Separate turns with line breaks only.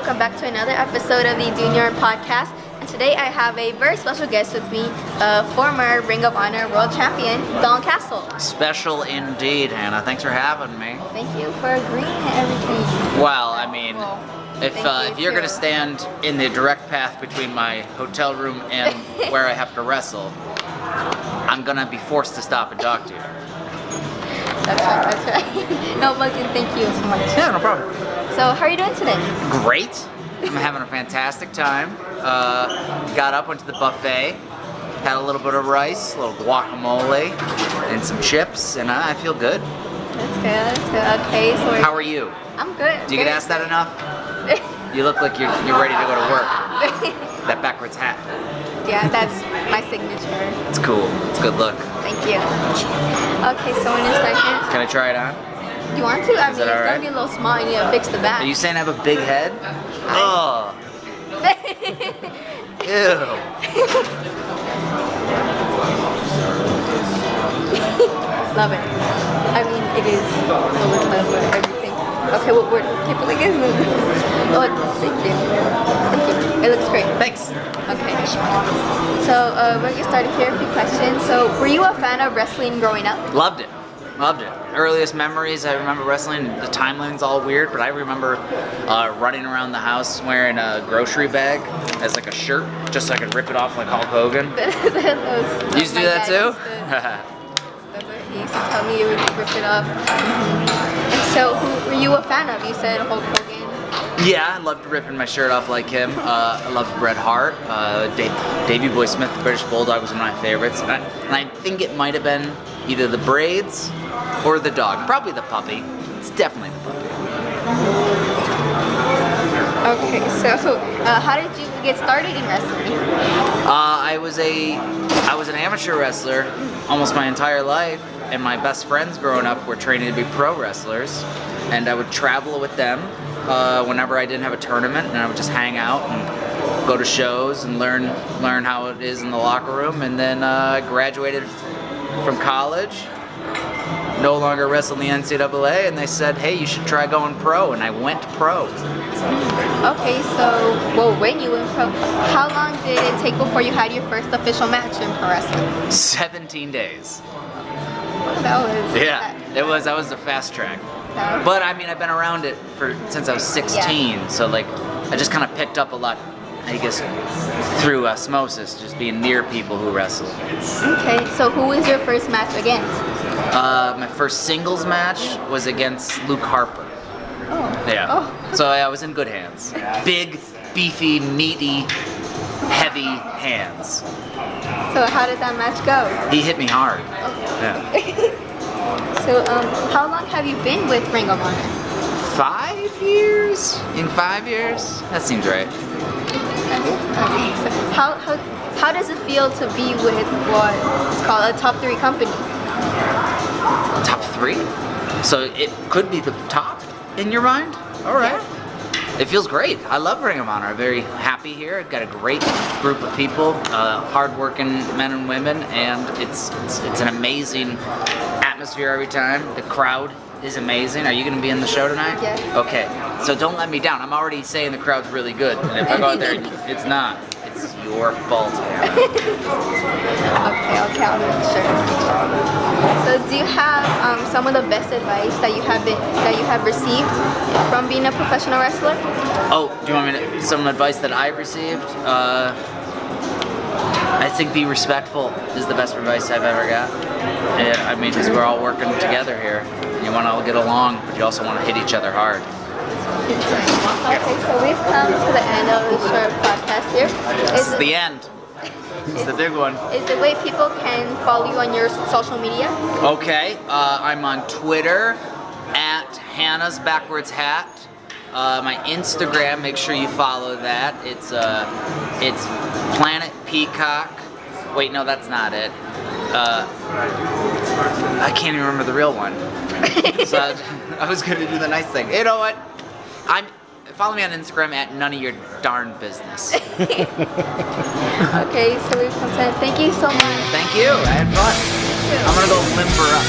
welcome back to another episode of the Junior Podcast. And today I have a very special guest with me, former Ring of Honor World Champion, Dalton Castle.
Special indeed, Hannah. Thanks for having me.
Thank you for agreeing to everything.
Well, I mean, if you're going to stand in the direct path between my hotel room and where I have to wrestle, I'm going to be forced to stop and talk to you.
That's right. No, but thank you so much.
Yeah, no problem.
So, how are you doing today?
Great. I'm having a fantastic time. Got up, went to the buffet, had a little bit of rice, a little guacamole, and some chips, and I feel good.
That's good. Okay, so
how are you?
I'm good.
Do you get asked that enough? You look like you're ready to go to work. That backwards hat.
Yeah, that's my signature.
It's cool. It's a good look.
Thank you. Okay, so in a second.
Can I try it on?
You want to? I mean, it's
right?
gonna be a little small. You need to fix the back.
Are you saying I have a big head? Oh. Ew.
Love it. I mean, it is really clever, everything. Okay, what word? Keep it like this. Oh, thank you. Thank you. It looks great.
Thanks.
Okay. So, we're gonna get started here. A few questions. So, were you a fan of wrestling growing up?
Loved it. Loved it. Earliest memories, I remember wrestling. The timeline's all weird, but I remember running around the house wearing a grocery bag as like a shirt, just so I could rip it off like Hulk Hogan. You used to do that too?
That's what he used to tell me. You would rip it off. And so, who were you a fan of? You said Hulk Hogan.
Yeah, I loved ripping my shirt off like him. I loved Bret Hart. Davey Boy Smith, the British Bulldog, was one of my favorites. And I think it might have been either the braids or the dog. Probably the puppy. It's definitely the puppy.
Okay, so how did you get started in wrestling?
I was an amateur wrestler almost my entire life, and my best friends growing up were training to be pro wrestlers, and I would travel with them whenever I didn't have a tournament, and I would just hang out and go to shows and learn how it is in the locker room, and then I graduated from college. No longer wrestled in the NCAA, and they said, hey, you should try going pro, and I went pro.
Okay, so, well, when you went pro, how long did it take before you had your first official match in pro wrestling?
17 days.
That was...
Yeah, it was. That was the fast track. But, I mean, I've been around it since I was 16, so, like, I just kind of picked up a lot, I guess, through osmosis, just being near people who wrestle.
Okay, so who was your first match against?
My first singles match was against Luke Harper.
Oh.
Yeah.
Oh.
So I was in good hands. Big, beefy, meaty, heavy hands.
So how did that match go?
He hit me hard.
Oh.
Yeah.
So how long have you been with Ring of Honor?
5 years? In 5 years? That seems right.
Okay. So how does it feel to be with what is called a top 3 company?
Top 3? So it could be the top in your mind? All right. Yeah. It feels great. I love Ring of Honor. I'm very happy here. I've got a great group of people, hard-working men and women, and it's an amazing atmosphere every time. The crowd is amazing. Are you going to be in the show tonight?
Yeah.
Okay. So don't let me down. I'm already saying the crowd's really good, and if I go out there, it's not. It's your fault, Hannah.
Okay, I'll make sure. So, do you have some of the best advice that you have received from being a professional wrestler?
Oh, do you want me to some advice that I've received? I think be respectful is the best advice I've ever got. And, I mean, because we're all working together here. You want to all get along, but you also want to hit each other hard.
Okay, so we've come to the end of the short podcast here.
This is the end. It's the big one.
Is the way people can follow you on your social media?
Okay, I'm on Twitter at Hannah's Backwards Hat. My Instagram, make sure you follow that. It's Planet Peacock. Wait, no, that's not it. I can't even remember the real one. So I was gonna do the nice thing. You know what? Follow me on Instagram at none of your darn business.
Okay, so we've come to thank you so much.
Thank you. I had fun. I'm gonna go limber up.